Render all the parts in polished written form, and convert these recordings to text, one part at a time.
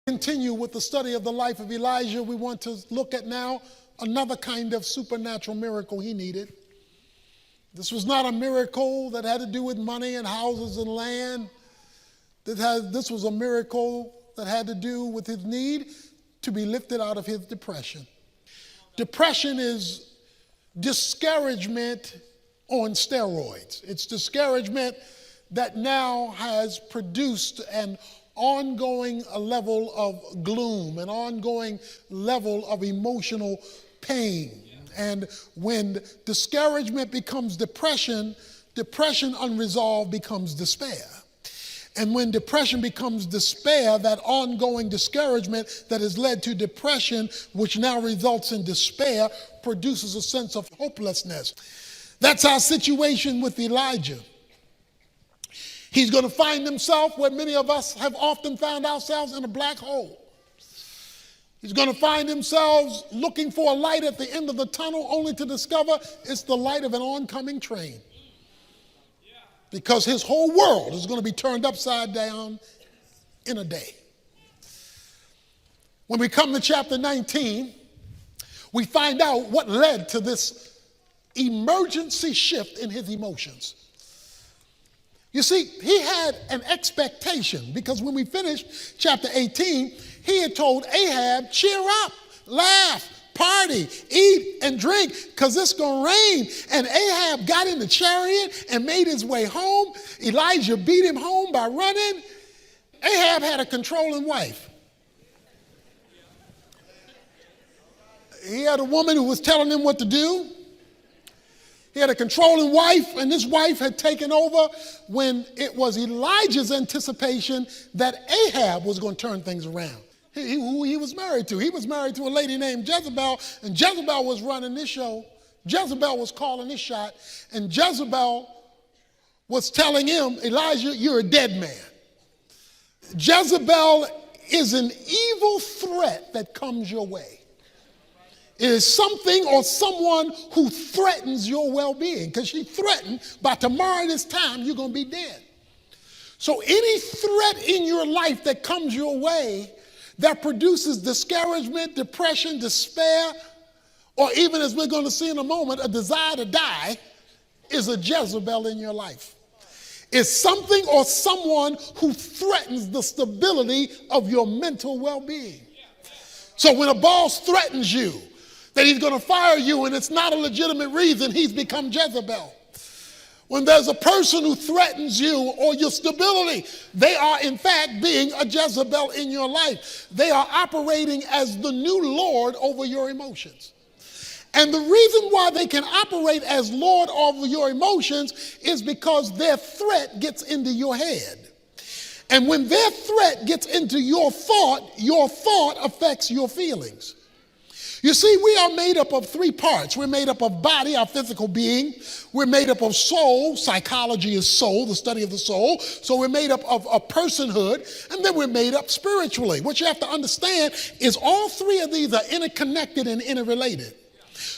Continue with the study of the life of Elijah. We want to look at now another kind of supernatural miracle he needed. This was not a miracle that had to do with money and houses and land. This was a miracle that had to do with his need to be lifted out of his depression. Depression is discouragement on steroids. It's discouragement that now has produced an ongoing level of gloom, an ongoing level of emotional pain. And when discouragement becomes depression, depression unresolved becomes despair. And when depression becomes despair, that ongoing discouragement that has led to depression, which now results in despair, produces a sense of hopelessness. That's our situation with Elijah. He's going to find himself where many of us have often found ourselves, in a black hole. He's going to find himself looking for a light at the end of the tunnel, only to discover it's the light of an oncoming train. Because his whole world is going to be turned upside down in a day. When we come to chapter 19, we find out what led to this emergency shift in his emotions. You see, he had an expectation, because when we finished chapter 18, he had told Ahab, cheer up, laugh, party, eat and drink, because it's going to rain. And Ahab got in the chariot and made his way home. Elijah beat him home by running. Ahab had a controlling wife. He had a woman who was telling him what to do. He had a controlling wife, and this wife had taken over when it was Elijah's anticipation that Ahab was going to turn things around. Who he was married to. He was married to a lady named Jezebel, and Jezebel was running this show. Jezebel was calling this shot, and Jezebel was telling him, Elijah, you're a dead man. Jezebel is an evil threat that comes your way. It is something or someone who threatens your well-being, because she threatened by tomorrow this time you're going to be dead. So any threat in your life that comes your way that produces discouragement, depression, despair, or even, as we're going to see in a moment, a desire to die, is a Jezebel in your life. It's something or someone who threatens the stability of your mental well-being. So when a boss threatens you that he's going to fire you and it's not a legitimate reason, he's become Jezebel. When there's a person who threatens you or your stability, they are in fact being a Jezebel in your life. They are operating as the new Lord over your emotions. And the reason why they can operate as Lord over your emotions is because their threat gets into your head. And when their threat gets into your thought affects your feelings. You see, we are made up of three parts. We're made up of body, our physical being. We're made up of soul. Psychology is soul, the study of the soul. So we're made up of a personhood, and then we're made up spiritually. What you have to understand is all three of these are interconnected and interrelated.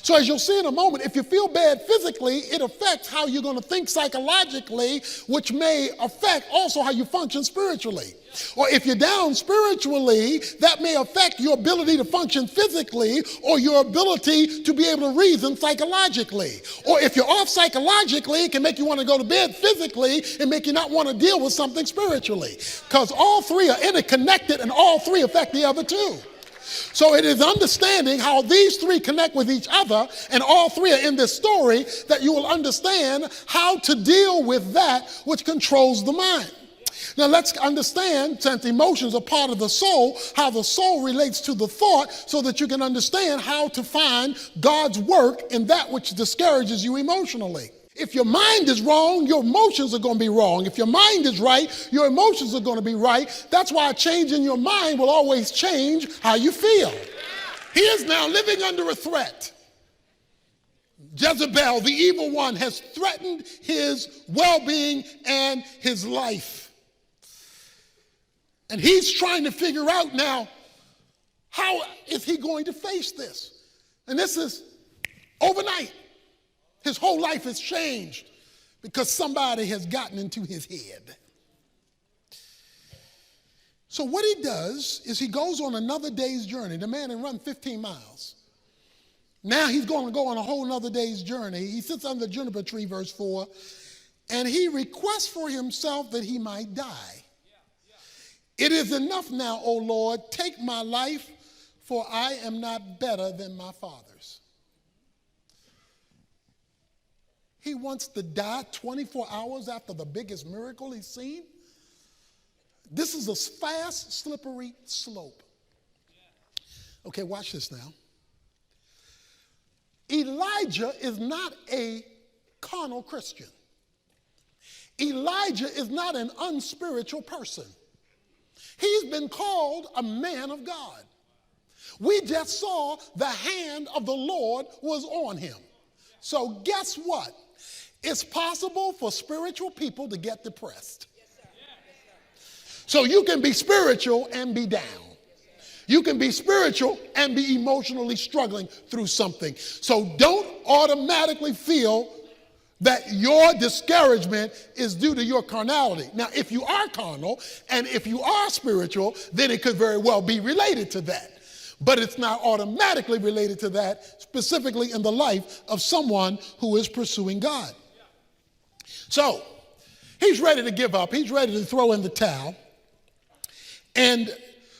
So as you'll see in a moment, if you feel bad physically, it affects how you're going to think psychologically, which may affect also how you function spiritually. Or if you're down spiritually, that may affect your ability to function physically or your ability to be able to reason psychologically. Or if you're off psychologically, it can make you want to go to bed physically and make you not want to deal with something spiritually. Because all three are interconnected and all three affect the other two. So it is understanding how these three connect with each other, and all three are in this story, that you will understand how to deal with that which controls the mind. Now let's understand, since emotions are part of the soul, how the soul relates to the thought, so that you can understand how to find God's work in that which discourages you emotionally. If your mind is wrong, your emotions are going to be wrong. If your mind is right, your emotions are going to be right. That's why a change in your mind will always change how you feel. He is now living under a threat. Jezebel, the evil one, has threatened his well-being and his life. And he's trying to figure out now, how is he going to face this? And this is overnight. His whole life has changed because somebody has gotten into his head. So what he does is he goes on another day's journey. The man had run 15 miles. Now he's going to go on a whole nother day's journey. He sits under the juniper tree, verse 4, and he requests for himself that he might die. It is enough now, O Lord, take my life, for I am not better than my fathers. He wants to die 24 hours after the biggest miracle he's seen. This is a fast, slippery slope. Okay, watch this now. Elijah is not a carnal Christian. Elijah is not an unspiritual person. He's been called a man of God. We just saw the hand of the Lord was on him. So guess what? It's possible for spiritual people to get depressed. So you can be spiritual and be down. You can be spiritual and be emotionally struggling through something. So don't automatically feel that your discouragement is due to your carnality. Now, if you are carnal and if you are spiritual, then it could very well be related to that. But it's not automatically related to that, specifically in the life of someone who is pursuing God. So he's ready to give up. He's ready to throw in the towel. And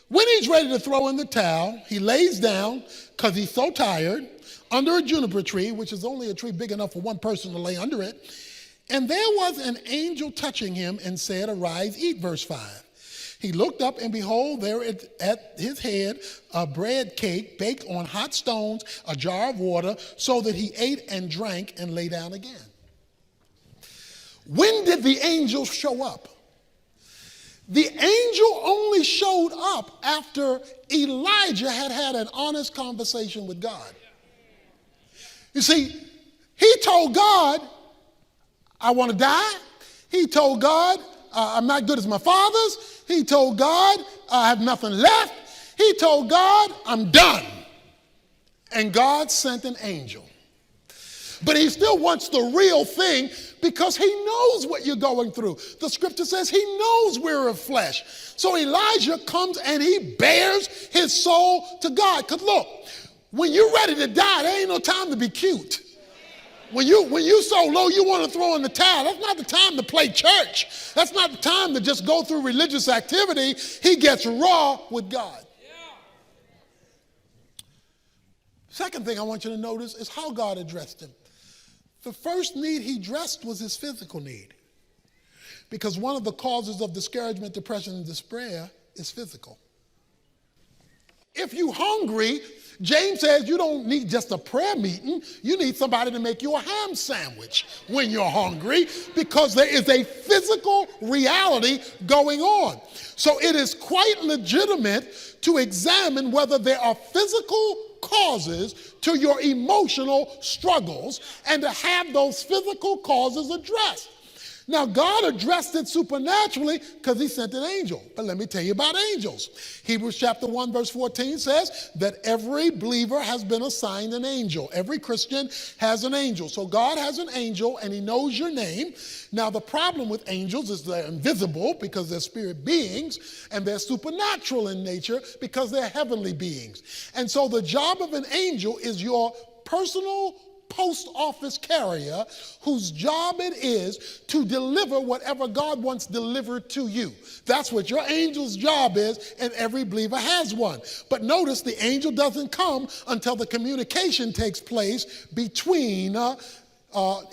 when he's ready to throw in the towel, he lays down because he's so tired under a juniper tree, which is only a tree big enough for one person to lay under it. And there was an angel touching him and said, arise, eat, verse 5. He looked up, and behold, there at his head a bread cake baked on hot stones, a jar of water, so that he ate and drank and lay down again. When did the angel show up? The angel only showed up after Elijah had had an honest conversation with God. You see, he told God, I want to die. He told God, I'm not good as my fathers. He told God, I have nothing left. He told God, I'm done. And God sent an angel. But he still wants the real thing because he knows what you're going through. The scripture says he knows we're of flesh. So Elijah comes and he bears his soul to God. Because look, when you're ready to die, there ain't no time to be cute. When you so low you want to throw in the towel, that's not the time to play church. That's not the time to just go through religious activity. He gets raw with God. Second thing I want you to notice is how God addressed him. The first need he addressed was his physical need. Because one of the causes of discouragement, depression, and despair is physical. If you're hungry, James says you don't need just a prayer meeting. You need somebody to make you a ham sandwich when you're hungry, because there is a physical reality going on. So it is quite legitimate to examine whether there are physical causes to your emotional struggles and to have those physical causes addressed. Now, God addressed it supernaturally because he sent an angel. But let me tell you about angels. Hebrews chapter 1, verse 14 says that every believer has been assigned an angel. Every Christian has an angel. So God has an angel and he knows your name. Now, the problem with angels is they're invisible because they're spirit beings, and they're supernatural in nature because they're heavenly beings. And so the job of an angel is your personal post office carrier whose job it is to deliver whatever God wants delivered to you. That's what your angel's job is, and every believer has one. But notice the angel doesn't come until the communication takes place between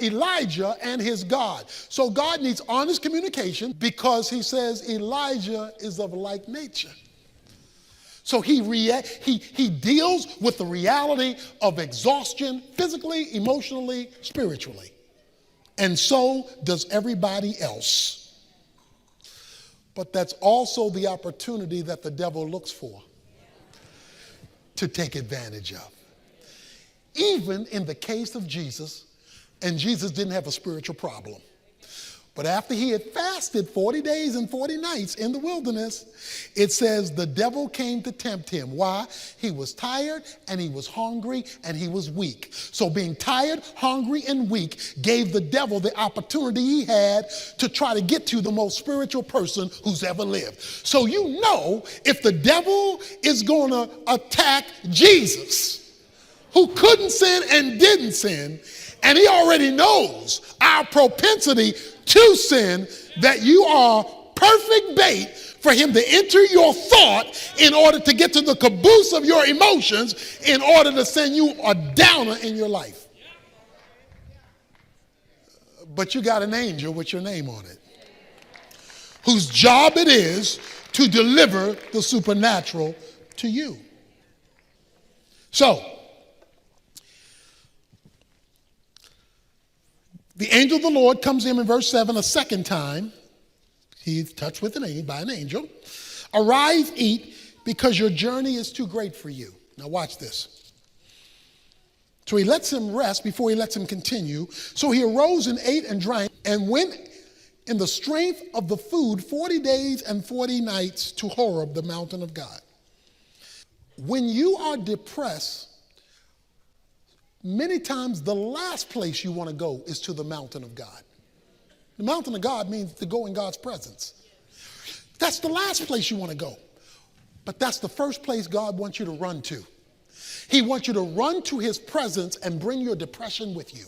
Elijah and his God. So God needs honest communication because he says Elijah is of like nature. So he deals with the reality of exhaustion physically, emotionally, spiritually. And so does everybody else. But that's also the opportunity that the devil looks for to take advantage of. Even in the case of Jesus, and Jesus didn't have a spiritual problem. But after he had fasted 40 days and 40 nights in the wilderness, it says the devil came to tempt him. Why? He was tired and he was hungry and he was weak. So being tired, hungry, and weak gave the devil the opportunity he had to try to get to the most spiritual person who's ever lived. So you know, if the devil is going to attack Jesus, who couldn't sin and didn't sin, and he already knows our propensity to sin, that you are perfect bait for him to enter your thought in order to get to the caboose of your emotions in order to send you a downer in your life. But you got an angel with your name on it, whose job it is to deliver the supernatural to you. So, the angel of the Lord comes in verse 7 a second time. He's touched with by an angel. Arise, eat, because your journey is too great for you. Now watch this. So he lets him rest before he lets him continue. So he arose and ate and drank and went in the strength of the food 40 days and 40 nights to Horeb, the mountain of God. When you are depressed, many times the last place you want to go is to the mountain of God. The mountain of God means to go in God's presence. That's the last place you want to go. But that's the first place God wants you to run to. He wants you to run to his presence and bring your depression with you.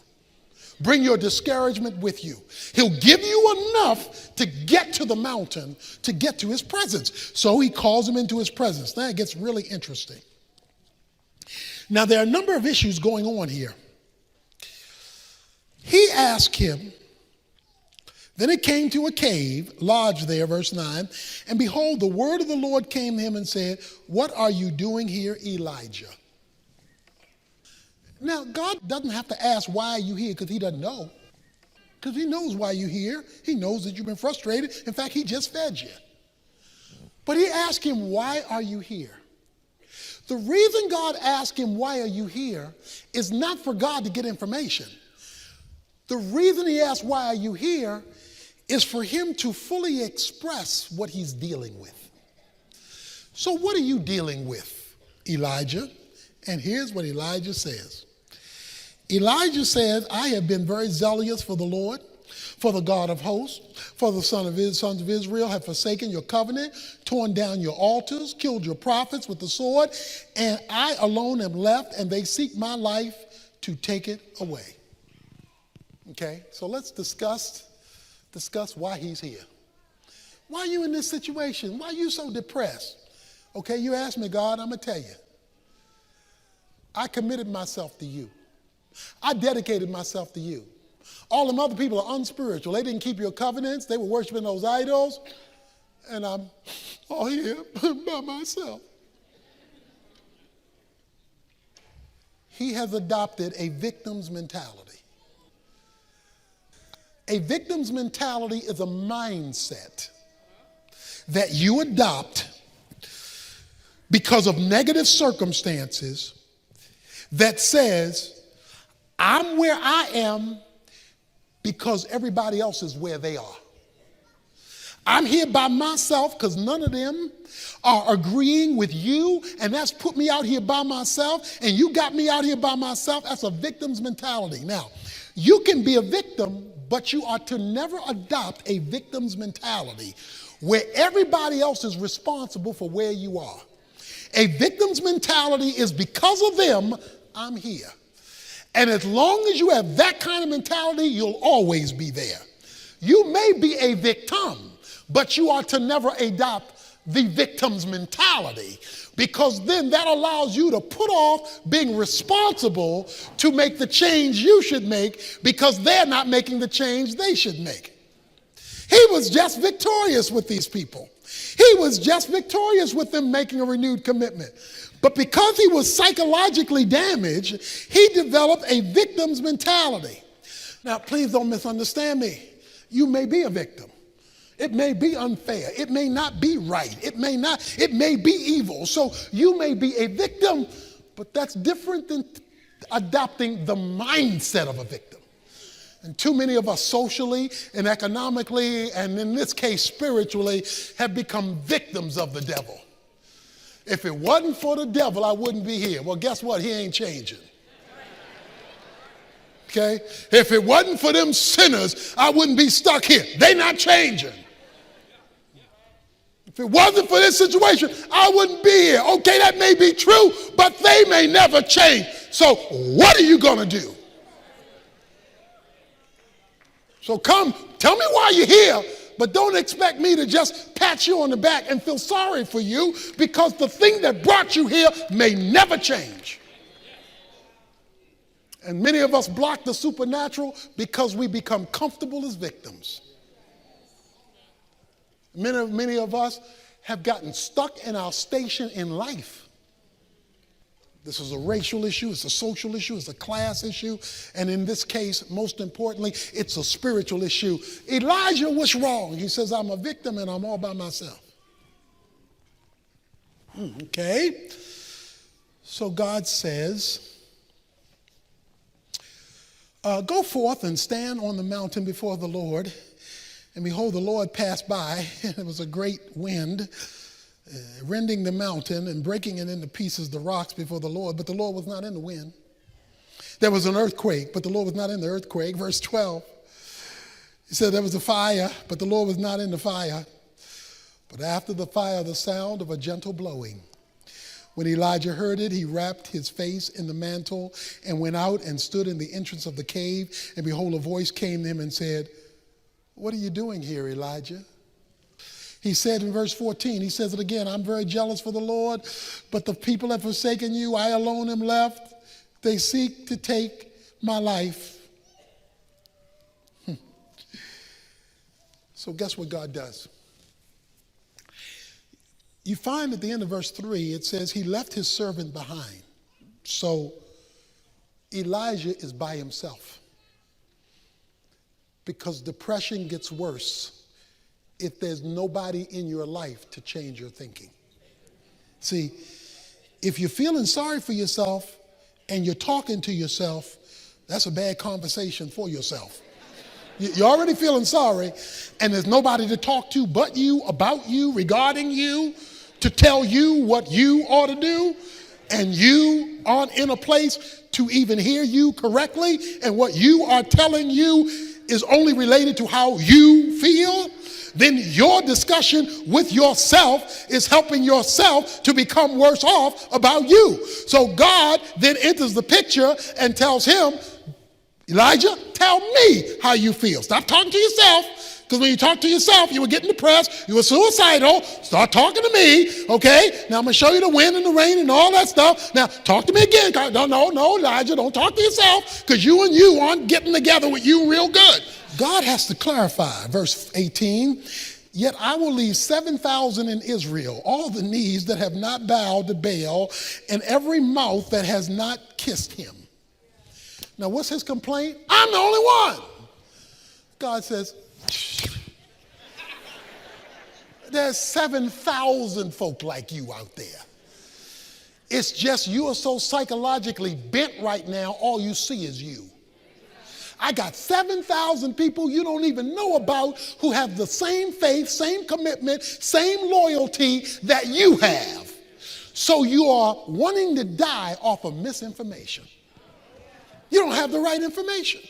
Bring your discouragement with you. He'll give you enough to get to the mountain, to get to his presence. So he calls him into his presence. Now it gets really interesting. Now, there are a number of issues going on here. He asked him, then it came to a cave, lodged there, verse 9, and behold, the word of the Lord came to him and said, what are you doing here, Elijah? Now, God doesn't have to ask, why are you here? Because he doesn't know. Because he knows why you're here. He knows that you've been frustrated. In fact, he just fed you. But he asked him, why are you here? The reason God asked him, why are you here, is not for God to get information. The reason he asked, why are you here, is for him to fully express what he's dealing with. So what are you dealing with, Elijah? And here's what Elijah says. Elijah says, I have been very zealous for the Lord, for the God of hosts, for the sons of Israel have forsaken your covenant, torn down your altars, killed your prophets with the sword, and I alone am left, and they seek my life to take it away. Okay, so let's discuss why he's here. Why are you in this situation? Why are you so depressed? Okay, you asked me, God, I'm going to tell you. I committed myself to you. I dedicated myself to you. All them other people are unspiritual. They didn't keep your covenants. They were worshiping those idols. And I'm all here by myself. He has adopted a victim's mentality. A victim's mentality is a mindset that you adopt because of negative circumstances that says, I'm where I am because everybody else is where they are. I'm here by myself because none of them are agreeing with you, and that's put me out here by myself, and you got me out here by myself. That's a victim's mentality. Now, you can be a victim, but you are to never adopt a victim's mentality where everybody else is responsible for where you are. A victim's mentality is because of them, I'm here. And as long as you have that kind of mentality, you'll always be there. You may be a victim, but you are to never adopt the victim's mentality, because then that allows you to put off being responsible to make the change you should make because they're not making the change they should make. He was just victorious with these people. He was just victorious with them making a renewed commitment. But because he was psychologically damaged, he developed a victim's mentality. Now, please don't misunderstand me. You may be a victim. It may be unfair. It may not be right. It may be evil. So you may be a victim, but that's different than adopting the mindset of a victim. And too many of us socially and economically, and in this case spiritually, have become victims of the devil. If it wasn't for the devil, I wouldn't be here. Well, guess what? He ain't changing. Okay? If it wasn't for them sinners, I wouldn't be stuck here. They not changing. If it wasn't for this situation, I wouldn't be here. Okay, that may be true, but they may never change. So what are you going to do? So come, tell me why you're here, but don't expect me to just pat you on the back and feel sorry for you, because the thing that brought you here may never change. And many of us block the supernatural because we become comfortable as victims. Many of us have gotten stuck in our station in life. This is a racial issue, it's a social issue, it's a class issue, and in this case, most importantly, it's a spiritual issue. Elijah, what's wrong? He says, I'm a victim and I'm all by myself. Okay. So God says, go forth and stand on the mountain before the Lord. And behold, the Lord passed by, and it was a great wind, rending the mountain and breaking it into pieces, the rocks before the Lord. But the Lord was not in the wind. There was an earthquake, but the Lord was not in the earthquake. Verse 12, he said there was a fire, but the Lord was not in the fire. But after the fire, the sound of a gentle blowing. When Elijah heard it, he wrapped his face in the mantle and went out and stood in the entrance of the cave. And behold, a voice came to him and said, what are you doing here, Elijah? He said in verse 14, he says it again, I'm very jealous for the Lord, but the people have forsaken you. I alone am left. They seek to take my life. So guess what God does? You find at the end of verse 3, it says he left his servant behind. So Elijah is by himself. Because depression gets worse if there's nobody in your life to change your thinking. See, if you're feeling sorry for yourself and you're talking to yourself, that's a bad conversation for yourself. You're already feeling sorry, and there's nobody to talk to but you, about you, regarding you, to tell you what you ought to do, and you aren't in a place to even hear you correctly, and what you are telling you is only related to how you feel, then your discussion with yourself is helping yourself to become worse off about you. So God then enters the picture and tells him, Elijah, tell me how you feel. Stop talking to yourself, because when you talk to yourself, you were getting depressed, you were suicidal. Start talking to me, okay? Now I'm going to show you the wind and the rain and all that stuff. Now talk to me again. No, Elijah, don't talk to yourself, because you and you aren't getting together with you real good. God has to clarify. Verse 18, yet I will leave 7,000 in Israel, all the knees that have not bowed to Baal, and every mouth that has not kissed him. Now, what's his complaint? I'm the only one. God says, there's 7,000 folk like you out there. It's just you are so psychologically bent right now, all you see is you. I got 7,000 people you don't even know about who have the same faith, same commitment, same loyalty that you have. So you are wanting to die off of misinformation. You don't have the right information.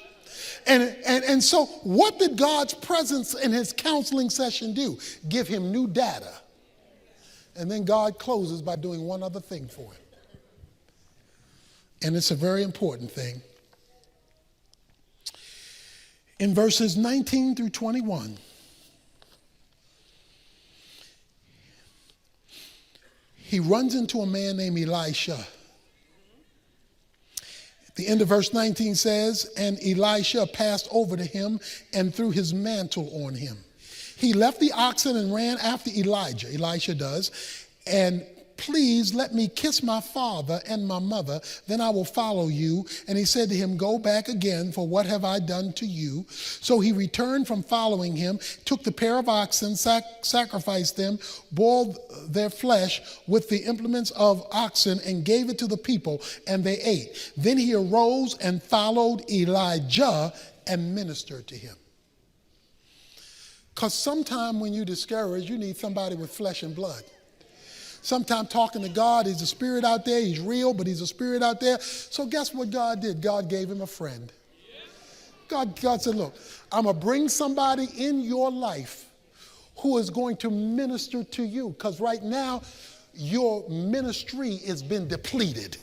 And so what did God's presence in his counseling session do? Give him new data. And then God closes by doing one other thing for him. And it's a very important thing. In verses 19 through 21, he runs into a man named Elisha. The end of verse 19 says, and Elisha passed over to him and threw his mantle on him. He left the oxen and ran after Elijah, Elisha does, and please let me kiss my father and my mother, then I will follow you. And he said to him, go back again, for what have I done to you? So he returned from following him, took the pair of oxen, sacrificed them, boiled their flesh with the implements of oxen, and gave it to the people, and they ate. Then he arose and followed Elijah and ministered to him. Because sometime when you're discouraged, you need somebody with flesh and blood. Sometimes talking to God, he's a spirit out there, he's real, but he's a spirit out there. So guess what God did? God gave him a friend. God said, look, I'm going to bring somebody in your life who is going to minister to you. Because right now, your ministry has been depleted.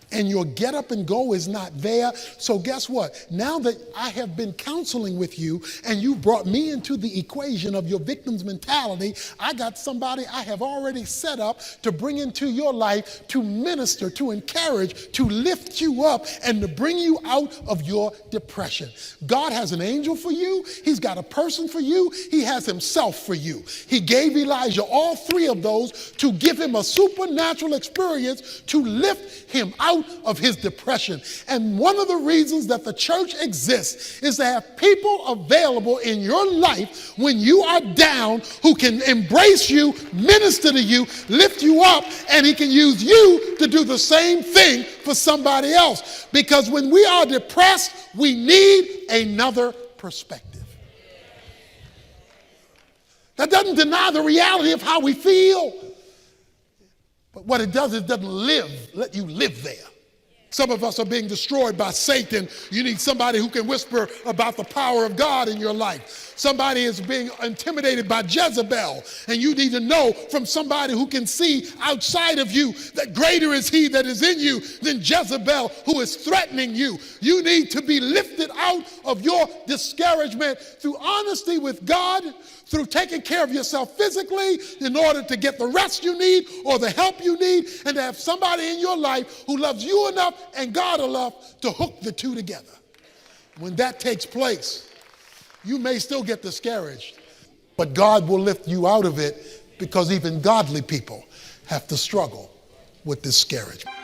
And your get up and go is not there. So guess what? Now that I have been counseling with you and you brought me into the equation of your victim's mentality, I got somebody I have already set up to bring into your life to minister, to encourage, to lift you up, and to bring you out of your depression. God has an angel for you. He's got a person for you. He has himself for you. He gave Elijah all three of those to give him a supernatural experience to lift him out of his depression. And one of the reasons that the church exists is to have people available in your life when you are down who can embrace you, minister to you, lift you up, and he can use you to do the same thing for somebody else. Because when we are depressed, we need another perspective. That doesn't deny the reality of how we feel. But what it does is it doesn't let you live there. Some of us are being destroyed by Satan. You need somebody who can whisper about the power of God in your life. Somebody is being intimidated by Jezebel, and you need to know from somebody who can see outside of you that greater is he that is in you than Jezebel who is threatening you. You need to be lifted out of your discouragement through honesty with God, through taking care of yourself physically in order to get the rest you need or the help you need, and to have somebody in your life who loves you enough and God enough to hook the two together. When that takes place, you may still get discouraged, but God will lift you out of it, because even godly people have to struggle with discouragement.